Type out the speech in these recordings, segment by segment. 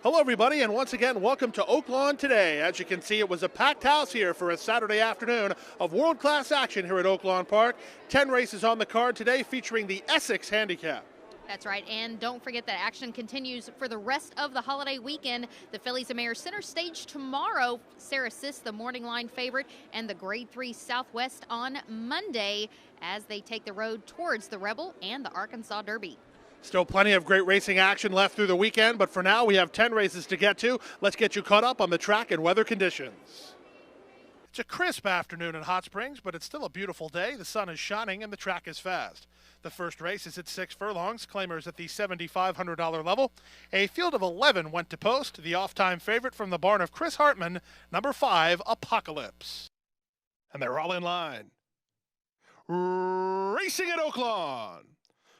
Hello, everybody, and once again, welcome to Oaklawn Today. As you can see, it was a packed house here for a Saturday afternoon of world-class action here at Oaklawn Park. 10 races on the card today featuring the Essex Handicap. That's right, and don't forget that action continues for the rest of the holiday weekend. The Fillies and Mares center stage tomorrow. Sarah Sis, the morning line favorite, and the Grade 3 Southwest on Monday as they take the road towards the Rebel and the Arkansas Derby. Still plenty of great racing action left through the weekend, but for now we have 10 races to get to. Let's get you caught up on the track and weather conditions. It's a crisp afternoon in Hot Springs, but it's still a beautiful day. The sun is shining and the track is fast. The first race is at 6 furlongs, claimers at the $7,500 level. A field of 11 went to post. The off-time favorite from the barn of Chris Hartman, number 5, Apocalypse. And they're all in line. Racing at Oaklawn.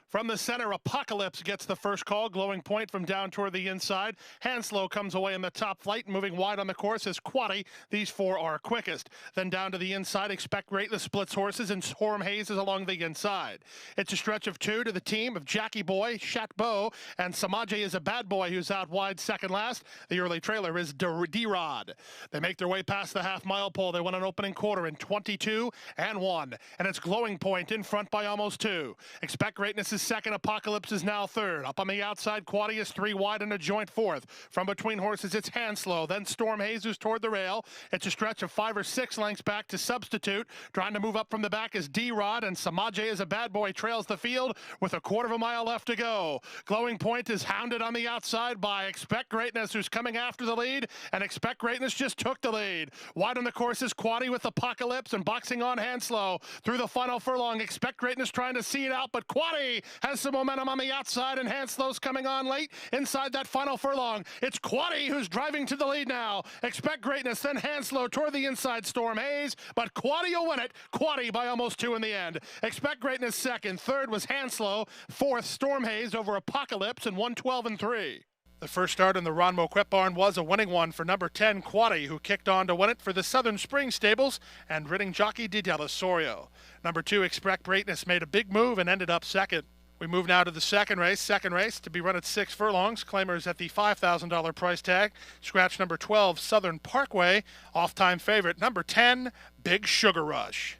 From the center, Apocalypse gets the first call. Glowing Point from down toward the inside. Hanslow comes away in the top flight. Moving wide on the course is Quaddy. These four are quickest. Then down to the inside, Expect Greatness splits horses, and Storm Hayes is along the inside. It's a stretch of 2 to the team of Jackie Boy, Chatbeau, and Samaje is a bad boy who's out wide second last. The early trailer is D-Rod. They make their way past the half-mile pole. They won an opening quarter in 22 and 1. And it's Glowing Point in front by almost 2. Expect Greatness is second. Apocalypse is now third. Up on the outside, Quaddy is 3 wide and a joint fourth. From between horses, it's Hanslow. Then Storm Hayes, who's toward the rail. It's a stretch of 5 or 6 lengths back to Substitute. Trying to move up from the back is D-Rod, and Samaje is a bad boy trails the field with a quarter of a mile left to go. Glowing Point is hounded on the outside by Expect Greatness, who's coming after the lead, and Expect Greatness just took the lead. Wide on the course is Quaddy with Apocalypse and boxing on Hanslow. Through the final furlong, Expect Greatness trying to see it out, but Quaddy has some momentum on the outside, and Hanslow's coming on late inside that final furlong. It's Quaddy who's driving to the lead now. Expect Greatness, then Hanslow toward the inside, Storm Hayes, but Quaddy will win it. Quaddy by almost 2 in the end. Expect Greatness second. Third was Hanslow. Fourth, Storm Hayes over Apocalypse, and 1:12 and 3. The first start in the Ron Moquett barn was a winning one for number 10, Quaddy, who kicked on to win it for the Southern Spring Stables and riding jockey Di Delasorio. Number 2, Expect Greatness, made a big move and ended up second. We move now to the second race to be run at 6 furlongs. Claimers at the $5,000 price tag. Scratch number 12, Southern Parkway. Off-time favorite, number 10, Big Sugar Rush.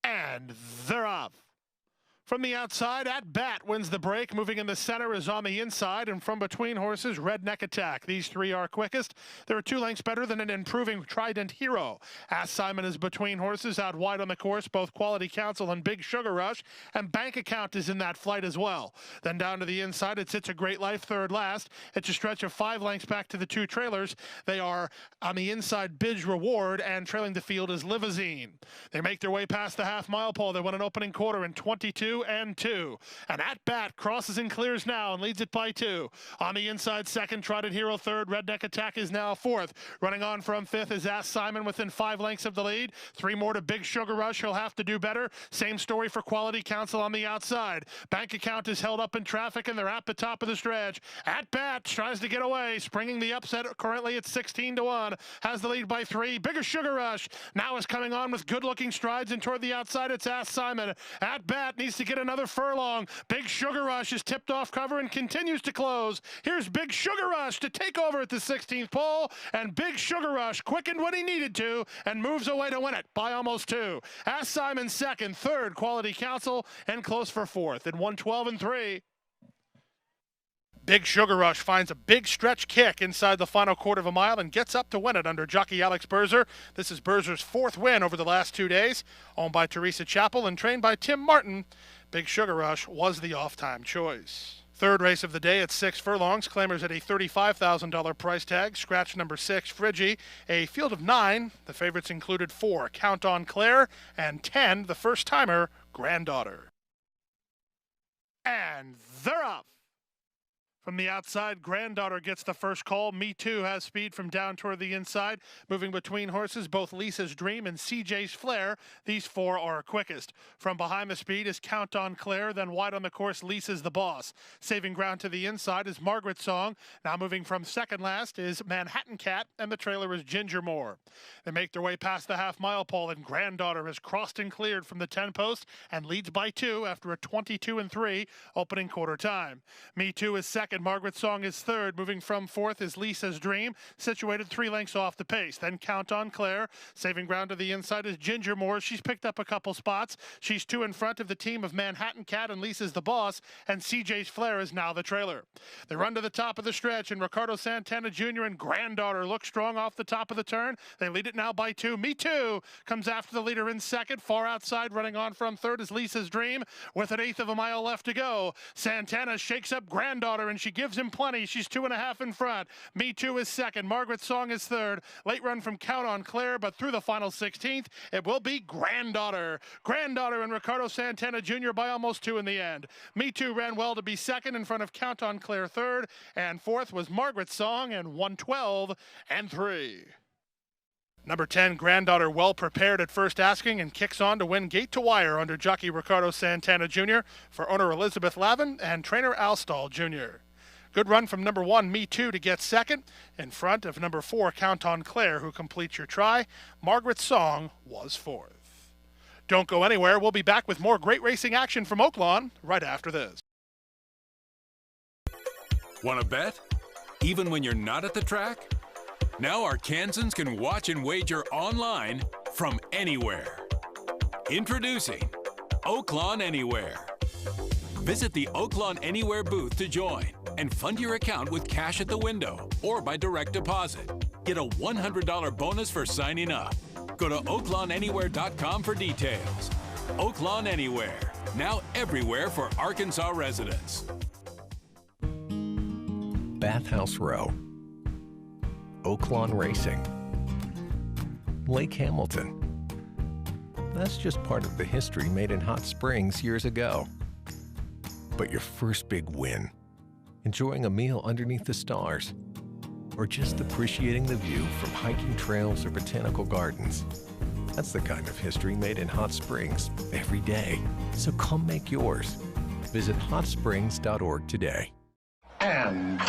And they're off. From the outside, At Bat wins the break. Moving in the center is on the inside, and from between horses, Redneck Attack. These 3 are quickest. There are 2 lengths better than an improving Trident Hero. Ass Simon is between horses, out wide on the course, both Quality Council and Big Sugar Rush, and Bank Account is in that flight as well. Then down to the inside, It's a Great Life, third last. It's a stretch of 5 lengths back to the 2 trailers. They are on the inside, Bidge Reward, and trailing the field is Livazine. They make their way past the half-mile pole. They won an opening quarter in 22 and 2. And At Bat crosses and clears now and leads it by 2. On the inside, second, Trident Hero third. Redneck Attack is now fourth. Running on from fifth is Ass Simon within 5 lengths of the lead. 3 more to Big Sugar Rush. He'll have to do better. Same story for Quality Council on the outside. Bank Account is held up in traffic, and they're at the top of the stretch. At Bat tries to get away, springing the upset. Currently at 16 to 1. Has the lead by 3. Bigger Sugar Rush now is coming on with good-looking strides, and toward the outside, it's Ass Simon. At Bat needs to get another furlong. Big Sugar Rush is tipped off cover and continues to close. Here's Big Sugar Rush to take over at the 16th pole, and Big Sugar Rush quickened when he needed to and moves away to win it by almost 2. Ass Simon second, third, Quality Council, and close for fourth in 1:12 and 3. Big Sugar Rush finds a big stretch kick inside the final quarter of a mile and gets up to win it under jockey Alex Berzer. This is Berzer's 4th win over the last 2 days. Owned by Teresa Chappell and trained by Tim Martin, Big Sugar Rush was the off-time choice. Third race of the day at 6 furlongs. Claimers at a $35,000 price tag. Scratch number 6, Friggy. A field of 9. The favorites included 4, Count on Claire, and 10, the first-timer, Granddaughter. And they're off. From the outside, Granddaughter gets the first call. Me Too has speed from down toward the inside. Moving between horses, both Lisa's Dream and CJ's Flair. These four are quickest. From behind the speed is Count on Claire. Then wide on the course, Lisa's the Boss. Saving ground to the inside is Margaret's Song. Now moving from second last is Manhattan Cat, and the trailer is Ginger Moore. They make their way past the half-mile pole, and Granddaughter has crossed and cleared from the 10 post and leads by 2 after a 22-3 opening quarter time. Me Too is second. Margaret's Song is third. Moving from fourth is Lisa's Dream, situated 3 lengths off the pace. Then Count on Claire. Saving ground to the inside is Ginger Moore. She's picked up a couple spots. She's 2 in front of the team of Manhattan Cat and Lisa's the Boss, and CJ's Flair is now the trailer. They run to the top of the stretch, and Ricardo Santana Jr. and Granddaughter look strong off the top of the turn. They lead it now by 2. Me Too comes after the leader in second. Far outside, running on from third is Lisa's Dream with an 1/8 of a mile left to go. Santana shakes up Granddaughter, and she gives him plenty. She's 2.5 in front. Me Too is second. Margaret's Song is third. Late run from Count on Claire, but through the final 16th, it will be Granddaughter. Granddaughter and Ricardo Santana Jr. by almost 2 in the end. Me Too ran well to be second in front of Count on Claire third, and fourth was Margaret's Song and 112-3. Number 10, Granddaughter, well prepared at first asking and kicks on to win gate to wire under jockey Ricardo Santana Jr. for owner Elizabeth Lavin and trainer Al Stahl Jr. Good run from number 1, Me Too, to get second in front of number 4, Count on Claire, who completes your try. Margaret's Song was fourth. Don't go anywhere. We'll be back with more great racing action from Oaklawn right after this. Want to bet? Even when you're not at the track? Now Arkansans can watch and wager online from anywhere. Introducing Oaklawn Anywhere. Visit the Oaklawn Anywhere booth to join and fund your account with cash at the window or by direct deposit. Get a $100 bonus for signing up. Go to oaklawnanywhere.com for details. Oaklawn Anywhere, now everywhere for Arkansas residents. Bathhouse Row, Oaklawn Racing, Lake Hamilton. That's just part of the history made in Hot Springs years ago. But your first big win, enjoying a meal underneath the stars, or just appreciating the view from hiking trails or botanical gardens. That's the kind of history made in Hot Springs every day. So come make yours. Visit hotsprings.org today. And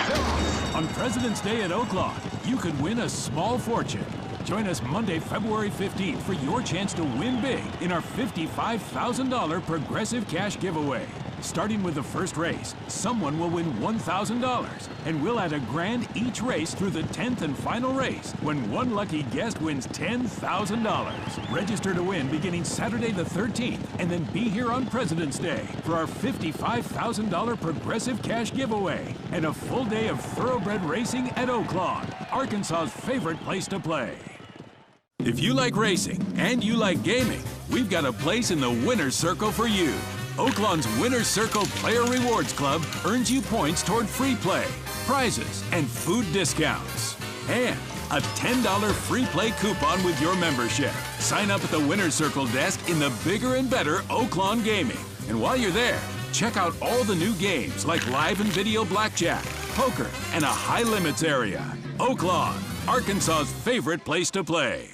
on President's Day at Oaklawn, you could win a small fortune. Join us Monday, February 15th for your chance to win big in our $55,000 Progressive Cash giveaway. Starting with the first race, someone will win $1,000, and we'll add $1,000 each race through the 10th and final race, when one lucky guest wins $10,000. Register to win beginning Saturday the 13th, and then be here on President's Day for our $55,000 Progressive Cash giveaway and a full day of thoroughbred racing at Oaklawn, Arkansas's favorite place to play. If you like racing and you like gaming, we've got a place in the winner's circle for you. Oaklawn's Winner's Circle Player Rewards Club earns you points toward free play, prizes, and food discounts. And a $10 free play coupon with your membership. Sign up at the Winner's Circle desk in the bigger and better Oaklawn Gaming. And while you're there, check out all the new games like live and video blackjack, poker, and a high limits area. Oaklawn, Arkansas's favorite place to play.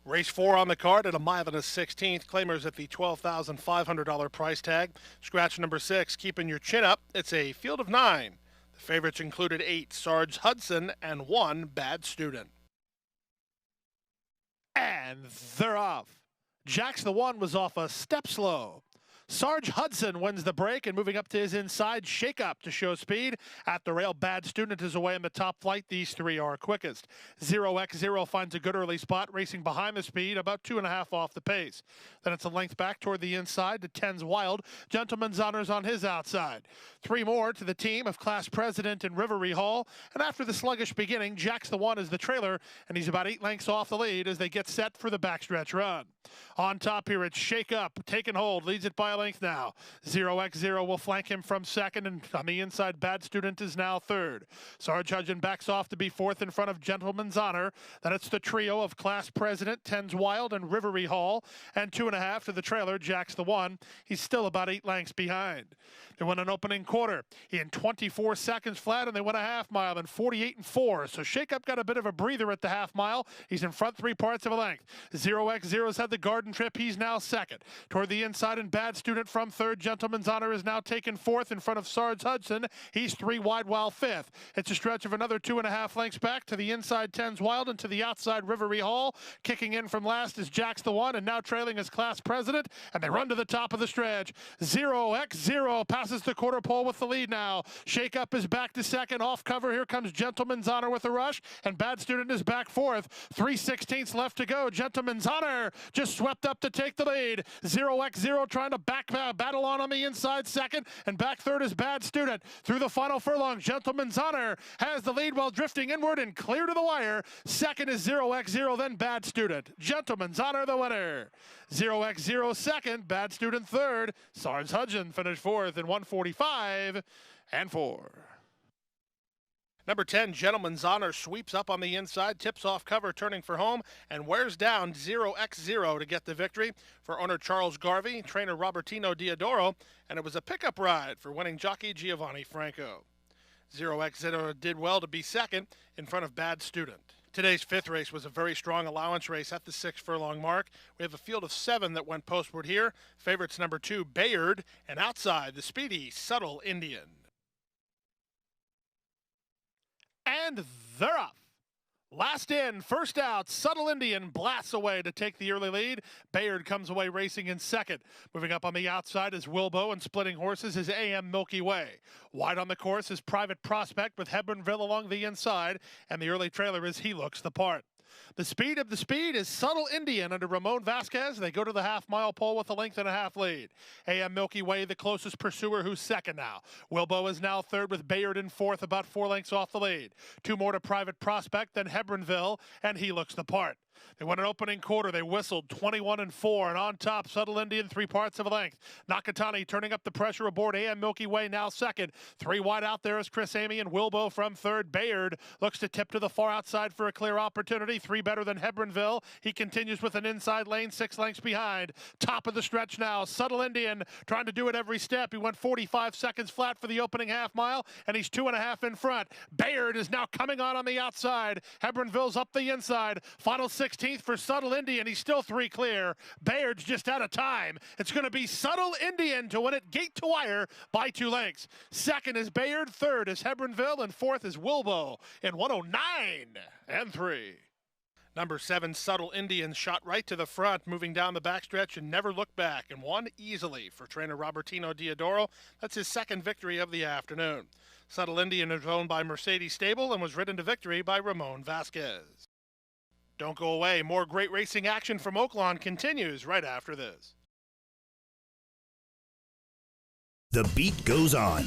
Race 4 on the card at 1 1/16. Claimers at the $12,500 price tag. Scratch number 6, keeping your chin up. It's a field of 9. The favorites included 8, Sarge Hudson, and 1, Bad Student. And they're off. Jax the 1 was off a step slow. Sarge Hudson wins the break, and moving up to his inside, Shake Up to show speed. At the rail, Bad Student is away in the top flight. These 3 are quickest. 0x0 finds a good early spot, racing behind the speed, about 2.5 off the pace. Then it's a length back toward the inside to 10's Wild. Gentleman's Honors on his outside. 3 more to the team of Class President and Rivery Hall. And after the sluggish beginning, Jax the 1 is the trailer, and he's about 8 lengths off the lead as they get set for the backstretch run. On top here, it's Shake Up, taking hold, leads it by a length length now. 0x0 will flank him from second, and on the inside, Bad Student is now third. Sarge Hudgen backs off to be fourth in front of Gentleman's Honor. Then it's the trio of Class President, Tens Wild, and Rivery Hall, and 2.5 to the trailer, Jack's the One. He's still about 8 lengths behind. They won an opening quarter in 24 seconds flat, and they went a half mile in 48.4. So Shake-Up got a bit of a breather at the half mile. He's in front 3 parts of a length. 0x0's had the garden trip. He's now second. Toward the inside, and Bad Student from third. Gentleman's Honor is now taken fourth in front of Sarge Hudson. He's 3 wide while fifth. It's a stretch of another 2.5 lengths back to the inside, Tens Wild, and to the outside, Rivery Hall. Kicking in from last is Jack's the One, and now trailing is Class President, and they run to the top of the stretch. 0x0 passes the quarter pole with the lead now. Shake Up is back to second. Off cover, here comes Gentleman's Honor with a rush, and Bad Student is back fourth. 3/16 left to go. Gentleman's Honor just swept up to take the lead. 0x0 trying to battle on the inside second, and back third is Bad Student. Through the final furlong, Gentleman's Honor has the lead while drifting inward and clear to the wire. Second is 0x0, then Bad Student. Gentleman's Honor the winner. 0x0 second, Bad Student third. Sarge Hudgen finished fourth in 1:45.4. Number 10, Gentleman's Honor, sweeps up on the inside, tips off cover, turning for home, and wears down 0x0 to get the victory for owner Charles Garvey, trainer Robertino Diodoro, and it was a pickup ride for winning jockey Giovanni Franco. 0x0 did well to be second in front of Bad Student. Today's fifth race was a very strong allowance race at the 6 furlong mark. We have a field of 7 that went postward here. Favorites number 2, Bayard, and outside, the speedy Subtle Indian. And they're off. Last in, first out, Subtle Indian blasts away to take the early lead. Bayard comes away racing in second. Moving up on the outside is Wilbo, and splitting horses is AM Milky Way. Wide on the course is Private Prospect with Hebronville along the inside, and the early trailer is He Looks the Part. The speed of the speed is Subtle Indian under Ramon Vasquez. They go to the half-mile pole with a 1.5 length lead. AM Milky Way, the closest pursuer, who's second now. Wilbo is now third with Bayard in fourth, about 4 lengths off the lead. 2 more to Private Prospect, then Hebronville, and He Looks the Part. They won an opening quarter. They whistled 21-4, and on top, Subtle Indian, 3 parts of a length. Nakatani turning up the pressure aboard AM Milky Way, now second. 3 wide out there is Chris Amy, and Wilbo from third. Bayard looks to tip to the far outside for a clear opportunity. 3 better than Hebronville. He continues with an inside lane, 6 lengths behind. Top of the stretch now. Subtle Indian trying to do it every step. He went 45 seconds flat for the opening half mile, and he's 2.5 in front. Bayard is now coming on the outside. Hebronville's up the inside. Final 16th for Subtle Indian. He's still 3 clear. Bayard's just out of time. It's going to be Subtle Indian to win it gate to wire by 2 lengths. Second is Bayard, third is Hebronville, and fourth is Wilbo in 109.3. Number 7, Subtle Indian, shot right to the front, moving down the backstretch and never looked back, and won easily for trainer Robertino Diodoro. That's his second victory of the afternoon. Subtle Indian is owned by Mercedes Stable and was ridden to victory by Ramon Vasquez. Don't go away. More great racing action from Oaklawn continues right after this. The beat goes on.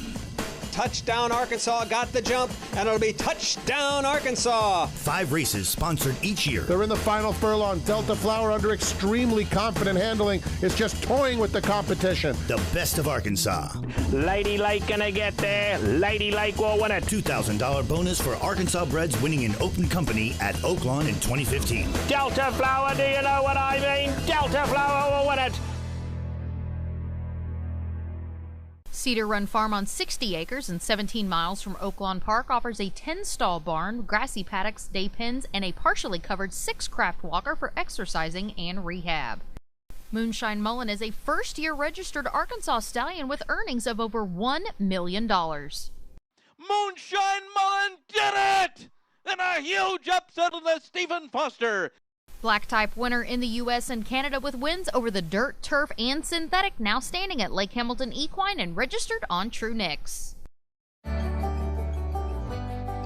Touchdown Arkansas got the jump, and it'll be touchdown Arkansas. 5 races sponsored each year. They're in the final furlong. Delta Flower, under extremely confident handling, is just toying with the competition. The best of Arkansas. Lady Lake gonna get there. Lady Lake will win it. $2,000 bonus for Arkansas breds winning in open company at Oaklawn in 2015. Delta Flower, do you know what I mean? Delta Flower will win it. Cedar Run Farm on 60 acres and 17 miles from Oaklawn Park offers a 10-stall barn, grassy paddocks, day pens, and a partially covered 6-craft walker for exercising and rehab. Moonshine Mullen is a first-year registered Arkansas stallion with earnings of over $1 million. Moonshine Mullen did it! And a huge upset of the Stephen Foster. Black type winner in the U.S. and Canada with wins over the dirt, turf, and synthetic, now standing at Lake Hamilton Equine and registered on True Nicks.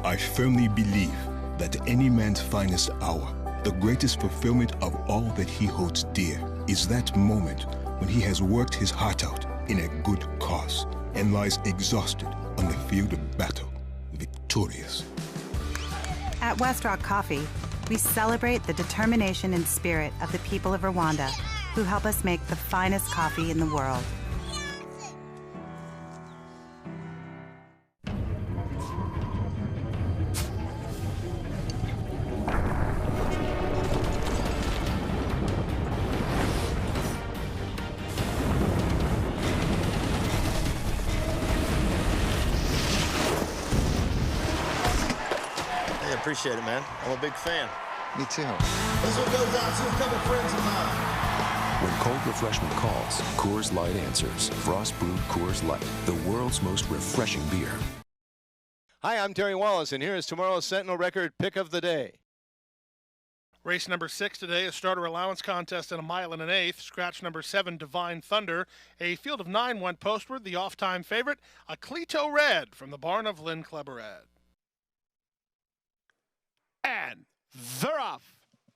I firmly believe that any man's finest hour, the greatest fulfillment of all that he holds dear, is that moment when he has worked his heart out in a good cause and lies exhausted on the field of battle, victorious. At West Rock Coffee, we celebrate the determination and spirit of the people of Rwanda, who help us make the finest coffee in the world. appreciate it, man. I'm a big fan. Me too. This one goes out to a couple friends of mine. When cold refreshment calls, Coors Light answers. Frost brewed Coors Light, the world's most refreshing beer. Hi, I'm Terry Wallace, and here is tomorrow's Sentinel Record Pick of the Day. Race number 6 today, a starter allowance contest in 1 1/8. Scratch number 7, Divine Thunder. A field of 9 went postward. The off-time favorite, Oaklawn Red from the barn of Lynn Kleberad. And they're off.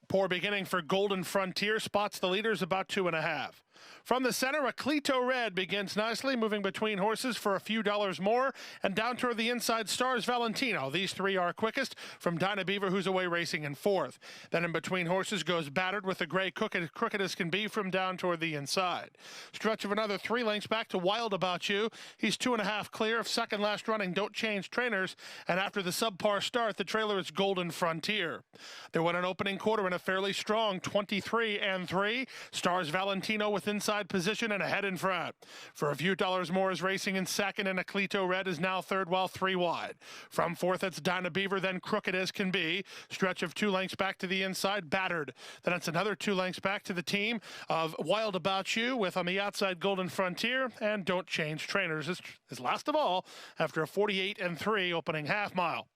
Poor beginning for Golden Frontier. Spots the leaders about 2.5. From the center, Oaklawn Red begins nicely, moving between horses for a few dollars more, and down toward the inside, Stars Valentino. These three are quickest from Dinah Beaver, who's away racing in 4th. Then in between horses goes Battered with the gray crooked as can be from down toward the inside. Stretch of another 3 lengths back to Wild About You. He's 2.5 clear of second last running Don't Change Trainers, and after the subpar start, the trailer is Golden Frontier. There went an opening quarter in a fairly strong 23-3. Stars Valentino with inside position and ahead in front. For a few dollars more is racing in second, and Oaklawn Red is now third while 3 wide. From 4th, it's Dinah Beaver, then Crooked as Can Be. Stretch of 2 lengths back to the inside, Battered. Then it's another 2 lengths back to the team of Wild About You with on the outside Golden Frontier, and Don't Change Trainers is last of all after a 48-3 opening half mile.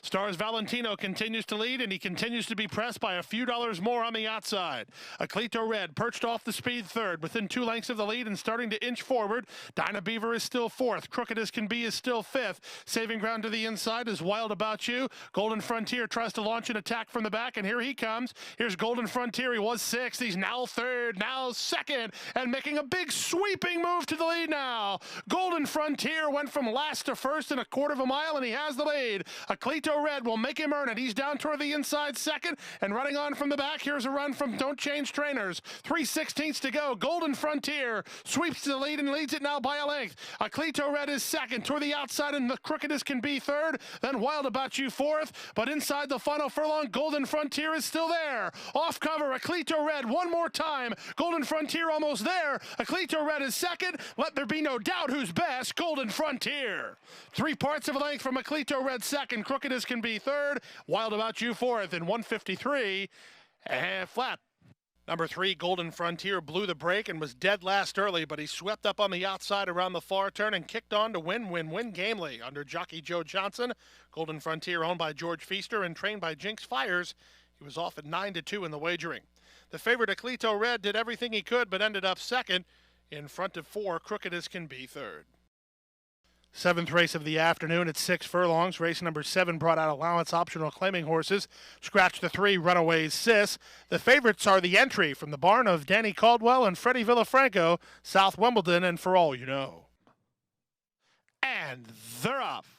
Stars Valentino continues to lead, and he continues to be pressed by a few dollars more on the outside. Oaklawn Red perched off the speed third, within 2 lengths of the lead and starting to inch forward. Dinah Beaver is still 4th. Crooked as Can Be is still 5th. Saving ground to the inside is Wild About You. Golden Frontier tries to launch an attack from the back, and here he comes. Here's Golden Frontier. He was 6th. He's now 3rd, now 2nd, and making a big sweeping move to the lead now. Golden Frontier went from last to 1st in a 1/4 mile, and he has the lead. Oaklawn Red will make him earn it. He's down toward the inside 2nd, and running on from the back, here's a run from Don't Change Trainers. 3/16 to go. Golden Frontier sweeps to the lead and leads it now by a length. Oaklawn Red is 2nd. Toward the outside, and the Crooked as Can Be 3rd. Then Wild About You 4th. But inside the final furlong, Golden Frontier is still there. Off cover, Oaklawn Red one more time. Golden Frontier almost there. Oaklawn Red is 2nd. Let there be no doubt who's best. Golden Frontier. 3 parts of a length from Oaklawn Red 2nd. Crooked as Can Be 3rd. Wild About You 4th in 1:53 and flat. Number 3, Golden Frontier, blew the break and was dead last early, but he swept up on the outside around the far turn and kicked on to win gamely under jockey Joe Johnson. Golden Frontier, owned by George Feaster and trained by Jinx Fires. He was off at 9-2 in the wagering. The favorite Oaklawn Red did everything he could, but ended up 2nd in front of 4, Crooked as Can Be 3rd. 7th race of the afternoon at 6 furlongs. Race number 7 brought out allowance optional claiming horses. Scratch the 3, Runaway's Sis. The favorites are the entry from the barn of Danny Caldwell and Freddie Villafranco, South Wimbledon, and For All You Know. And they're off.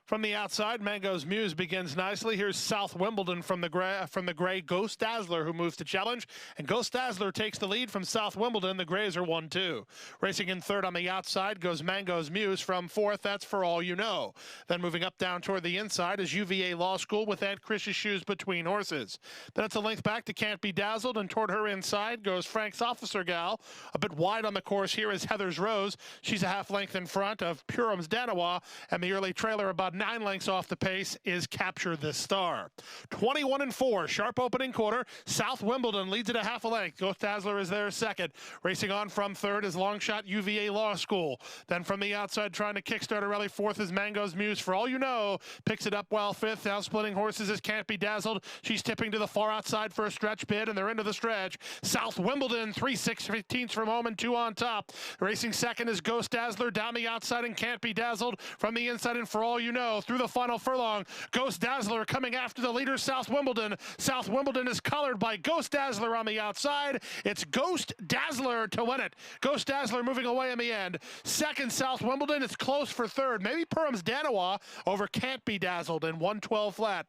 From the outside, Mango's Muse begins nicely. Here's South Wimbledon from the gray Ghost Dazzler, who moves to challenge. And Ghost Dazzler takes the lead from South Wimbledon. The Grays are 1-2. Racing in 3rd on the outside goes Mango's Muse from 4th. That's For All You Know. Then moving up down toward the inside is UVA Law School with Aunt Chris's shoes between horses. Then it's a length back to Can't Be Dazzled, and toward her inside goes Frank's Officer Gal. A bit wide on the course here is Heather's Rose. She's a half length in front of Purim's Danawa, and the early trailer about 9 lengths off the pace is Capture This Star. 21-4, sharp opening quarter. South Wimbledon leads it a half a length. Ghost Dazzler is there 2nd. Racing on from 3rd is Longshot UVA Law School. Then from the outside trying to kickstart a rally 4th is Mango's Muse. For All You Know picks it up well 5th. Now splitting horses is Can't Be Dazzled. She's tipping to the far outside for a stretch bid, and they're into the stretch. South Wimbledon 3/16 from home and 2 on top. Racing 2nd is Ghost Dazzler down the outside and Can't Be Dazzled from the inside, and For All You Know through the final furlong. Ghost Dazzler coming after the leader, South Wimbledon. South Wimbledon is colored by Ghost Dazzler on the outside. It's Ghost Dazzler to win it. Ghost Dazzler moving away in the end. 2nd, South Wimbledon. It's close for 3rd. Maybe Purim's Danawa over Can't Be Dazzled in 112 flat.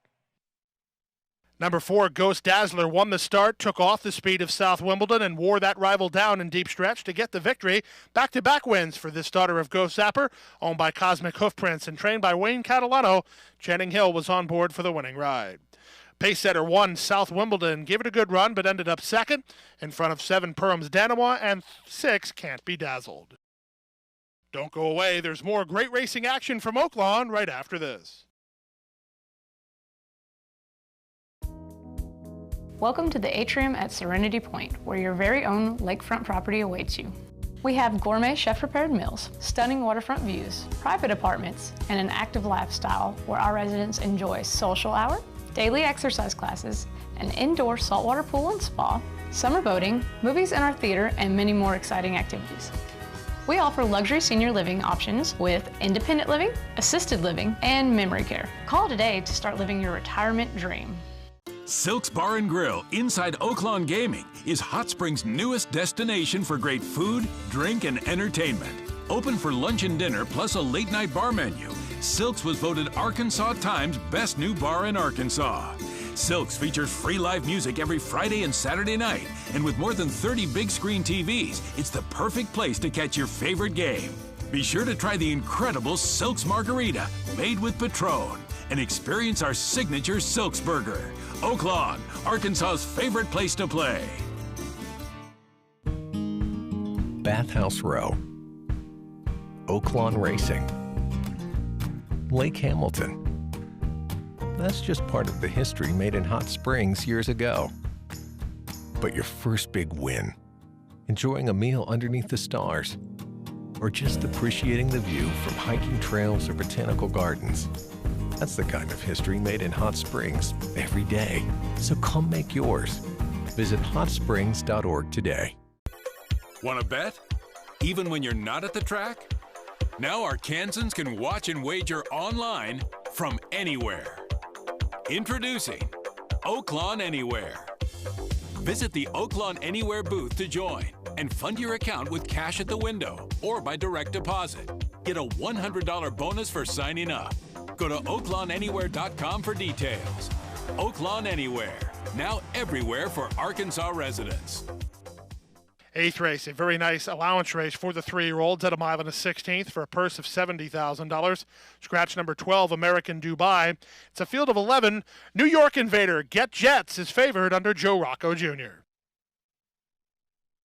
Number 4, Ghost Dazzler, won the start, took off the speed of South Wimbledon, and wore that rival down in deep stretch to get the victory. Back-to-back wins for this daughter of Ghost Zapper, owned by Cosmic Hoofprints and trained by Wayne Catalano. Channing Hill was on board for the winning ride. Pacesetter 1, South Wimbledon, gave it a good run, but ended up 2nd in front of 7, Purim's Danawa, and 6, Can't Be Dazzled. Don't go away. There's more great racing action from Oaklawn right after this. Welcome to the atrium at Serenity Point, where your very own lakefront property awaits you. We have gourmet chef-prepared meals, stunning waterfront views, private apartments, and an active lifestyle where our residents enjoy social hour, daily exercise classes, an indoor saltwater pool and spa, summer boating, movies in our theater, and many more exciting activities. We offer luxury senior living options with independent living, assisted living, and memory care. Call today to start living your retirement dream. Silk's Bar and Grill inside Oaklawn Gaming is Hot Springs' newest destination for great food, drink, and entertainment. Open for lunch and dinner plus a late-night bar menu, Silk's was voted Arkansas Times Best New Bar in Arkansas. Silk's features free live music every Friday and Saturday night, and with more than 30 big screen TVs, it's the perfect place to catch your favorite game. Be sure to try the incredible Silk's Margarita made with Patron and experience our signature Silk's Burger. Oaklawn, Arkansas's favorite place to play. Bathhouse Row, Oaklawn Racing, Lake Hamilton. That's just part of the history made in Hot Springs years ago. But your first big win, enjoying a meal underneath the stars, or just appreciating the view from hiking trails or botanical gardens. That's the kind of history made in Hot Springs every day. So come make yours. Visit hotsprings.org today. Want to bet? Even when you're not at the track? Now Arkansans can watch and wager online from anywhere. Introducing Oaklawn Anywhere. Visit the Oaklawn Anywhere booth to join and fund your account with cash at the window or by direct deposit. Get a $100 bonus for signing up. Go to oaklawnanywhere.com for details. Oaklawn Anywhere, now everywhere for Arkansas residents. Eighth race, a very nice allowance race for the 3-year-olds at a mile and a 16th for a purse of $70,000. Scratch number 12, American Dubai. It's a field of 11. New York Invader, Get Jets, is favored under Joe Rocco Jr.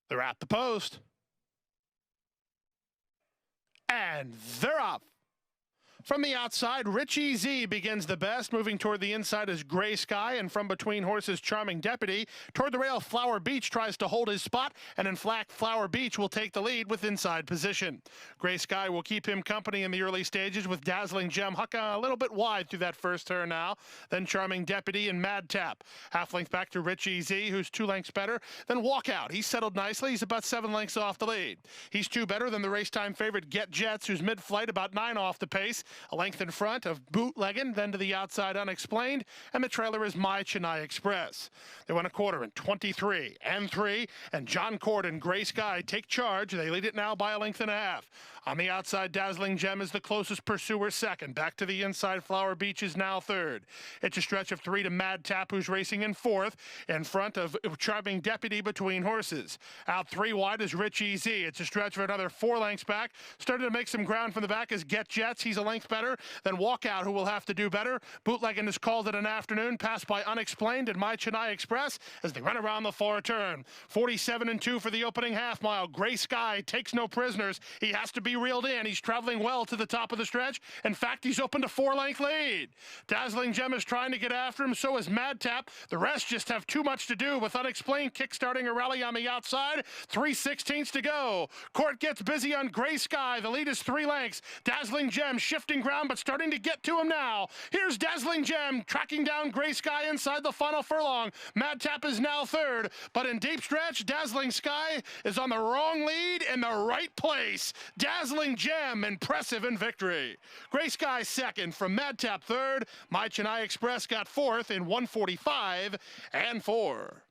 They're at the post. And they're up. From the outside, Richie Z begins the best. Moving toward the inside is Gray Sky, and from between horses, Charming Deputy. Toward the rail, Flower Beach tries to hold his spot, and in fact, Flower Beach will take the lead with inside position. Gray Sky will keep him company in the early stages with Dazzling Gem Hucka a little bit wide through that first turn now. Then Charming Deputy and Mad Tap. Half length back to Richie Z, who's 2 lengths better. Then Walkout. He's settled nicely. He's about 7 lengths off the lead. He's 2 better than the race time favorite Get Jets, who's mid-flight about 9 off the pace. A length in front of Bootleggin', then to the outside Unexplained, and the trailer is My Chennai Express. They went a quarter in 23 and 3, and John Cord and Gray Sky take charge. They lead it now by a length and a half. On the outside, Dazzling Gem is the closest pursuer second. Back to the inside, Flower Beach is now third. It's a stretch of 3 to Mad Tap, who's racing in fourth, in front of Charming Deputy between horses. Out 3 wide is Richie Z. It's a stretch of another 4 lengths back. Started to make some ground from the back is Get Jets. He's a length better than Walkout, who will have to do better. Bootlegging is called it an afternoon, passed by Unexplained and My Chennai Express as they run around the far turn. 47 and 2 for the opening half mile. Gray Sky takes no prisoners. He has to be reeled in. He's traveling well to the top of the stretch. In fact, he's opened a 4-length lead. Dazzling Gem is trying to get after him, so is Mad Tap. The rest just have too much to do with Unexplained kickstarting a rally on the outside. 3/16 to go. Court gets busy on Gray Sky. The lead is 3 lengths. Dazzling Gem shifting ground, but starting to get to him now. Here's Dazzling Gem tracking down Gray Sky inside the final furlong. Mad Tap is now third, but in deep stretch, Dazzling Sky is on the wrong lead in the right place. Dazzling Gem, impressive in victory. Gray Sky second from Mad Tap third. My Chennai Express got fourth in 1:45 and 4.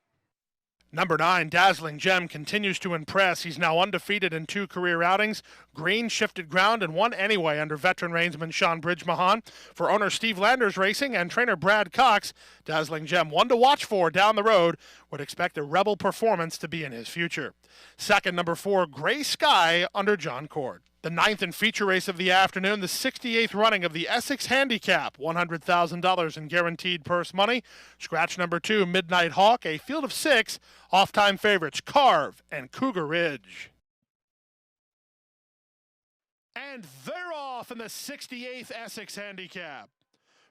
Number 9, Dazzling Gem, continues to impress. He's now undefeated in 2 career outings. Green shifted ground and won anyway under veteran reinsman Sean Bridgemahan. For owner Steve Landers Racing and trainer Brad Cox, Dazzling Gem, one to watch for down the road. Would expect a rebel performance to be in his future. Second, number 4, Gray Sky under John Cord. The 9th and feature race of the afternoon, the 68th running of the Essex Handicap, $100,000 in guaranteed purse money. Scratch number 2, Midnight Hawk, a field of 6, off-time favorites Carve and Cougar Ridge. And they're off in the 68th Essex Handicap.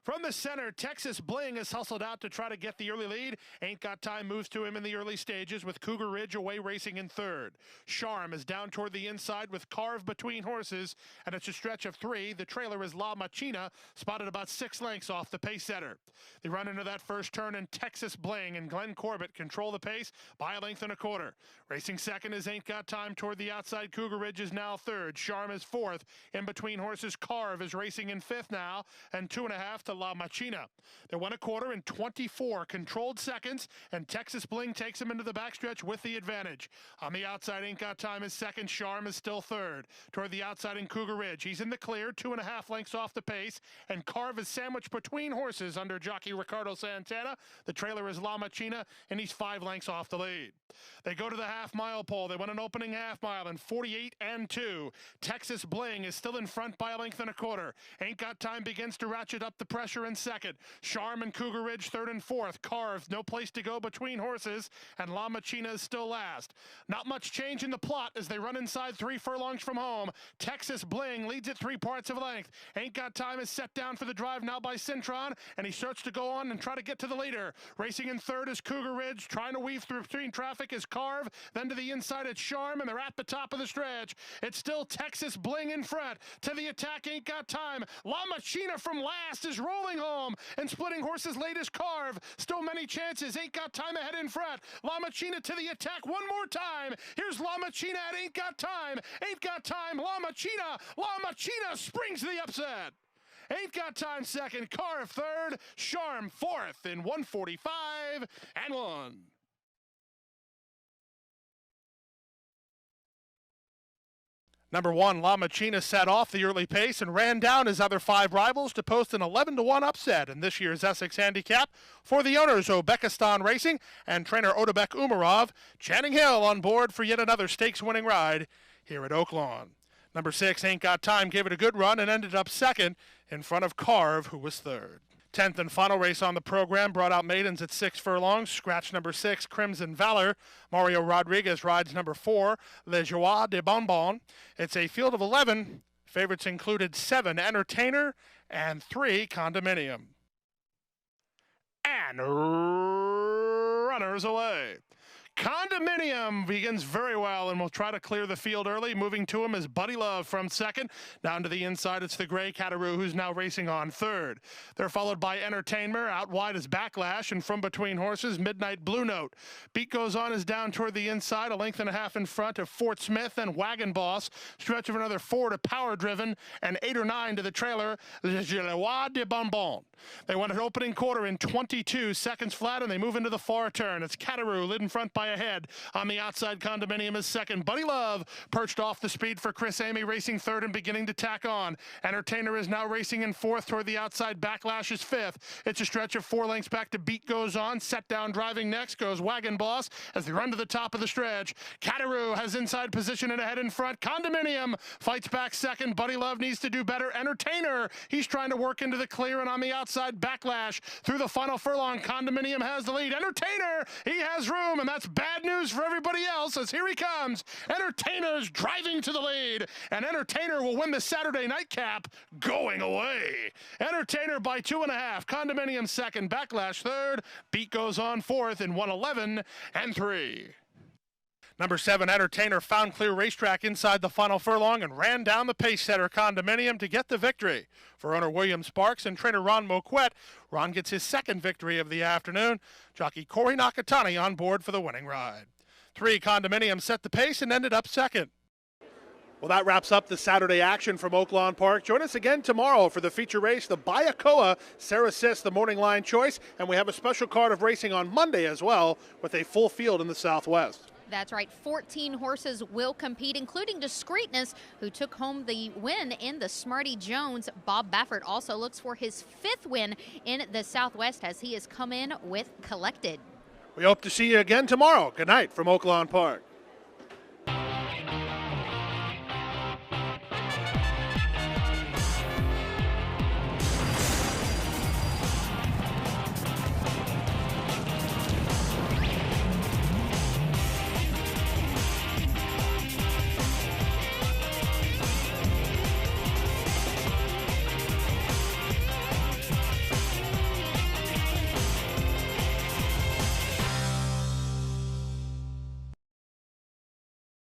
From the center, Texas Bling is hustled out to try to get the early lead. Ain't Got Time moves to him in the early stages with Cougar Ridge away racing in third. Charm is down toward the inside with Carve between horses, and it's a stretch of 3. The trailer is La Machina, spotted about 6 lengths off the pace setter. They run into that first turn, and Texas Bling and Glenn Corbett control the pace by 1.25 lengths. Racing second is Ain't Got Time toward the outside. Cougar Ridge is now third. Charm is fourth. In between horses, Carve is racing in fifth now, and 2.5 to La Machina. They're 1.25 in 24 controlled seconds, and Texas Bling takes him into the backstretch with the advantage. On the outside, Ain't Got Time is second. Charm is still third. Toward the outside in Cougar Ridge, he's in the clear, 2.5 lengths off the pace, and Carve is sandwiched between horses under jockey Ricardo Santana. The trailer is La Machina, and he's 5 lengths off the lead. They go to the half-mile pole. They won an opening half-mile in 48 and 2. Texas Bling is still in front by 1.25 lengths. Ain't Got Time begins to ratchet up the pressure in second. Charm and Cougar Ridge third and fourth. Carve, no place to go between horses, and La Machina is still last. Not much change in the plot as they run inside 3 furlongs from home. Texas Bling leads at 3/4 of a length. Ain't Got Time is set down for the drive now by Cintron, and he starts to go on and try to get to the leader. Racing in third is Cougar Ridge, trying to weave through between traffic is Carve, then to the inside it's Charm, and they're at the top of the stretch. It's still Texas Bling in front. To the attack, Ain't Got Time. La Machina from last is rolling home, and splitting horses late is Carve. Still many chances. Ain't Got Time ahead in front. La Machina to the attack one more time. Here's La Machina at Ain't Got Time. Ain't Got Time, La Machina. La Machina springs to the upset. Ain't Got Time second, Carve third, Charm fourth in 1:45 and 1. Number 1, La Machina set off the early pace and ran down his other 5 rivals to post an 11-1 upset in this year's Essex Handicap. For the owners, Uzbekistan Racing and trainer Odabek Umarov, Channing Hill on board for yet another stakes-winning ride here at Oaklawn. Number 6, Ain't Got Time, gave it a good run and ended up second in front of Carve, who was third. 10th and final race on the program brought out maidens at 6 furlongs. Scratch number 6, Crimson Valor. Mario Rodriguez rides number 4, Le Joie de Bonbon. It's a field of 11. Favorites included 7, Entertainer, and 3, Condominium. And runners away. Condominium begins very well and will try to clear the field early. Moving to him is Buddy Love from second. Down to the inside, it's the gray Cataroo, who's now racing on third. They're followed by Entertainer. Out wide is Backlash, and from between horses, Midnight Blue Note. Beat Goes On is down toward the inside, 1.5 lengths in front of Fort Smith and Wagon Boss. Stretch of another 4 to Power Driven, and 8 or 9 to the trailer, Le Joie de Bonbon. They won an opening quarter in 22 seconds flat, and they move into the far turn. It's Cataroo lit in front by ahead. On the outside, Condominium is second. Buddy Love perched off the speed for Chris Amy, racing third and beginning to tack on. Entertainer is now racing in fourth toward the outside. Backlash is fifth. It's a stretch of 4 lengths back to Beat Goes On. Set down driving next goes Wagon Boss as they run to the top of the stretch. Cataroo has inside position and ahead in front. Condominium fights back second. Buddy Love needs to do better. Entertainer, he's trying to work into the clear, and on the outside, Backlash through the final furlong. Condominium has the lead. Entertainer, he has room, and that's bad news for everybody else as here he comes. Entertainer's driving to the lead, and Entertainer will win the Saturday nightcap going away. Entertainer by 2.5. Condominium second. Backlash third. Beat Goes On fourth in 1:11 and 3. Number 7, Entertainer found clear racetrack inside the final furlong and ran down the pace setter Condominium to get the victory. For owner William Sparks and trainer Ron Moquette, Ron gets his second victory of the afternoon. Jockey Corey Nakatani on board for the winning ride. 3, Condominium set the pace and ended up second. Well, that wraps up the Saturday action from Oaklawn Park. Join us again tomorrow for the feature race, the Bayakoa Sarah Sis, the morning line choice, and we have a special card of racing on Monday as well with a full field in the Southwest. That's right. 14 horses will compete, including Discreetness, who took home the win in the Smarty Jones. Bob Baffert also looks for his 5th win in the Southwest as he has come in with Collected. We hope to see you again tomorrow. Good night from Oaklawn Park.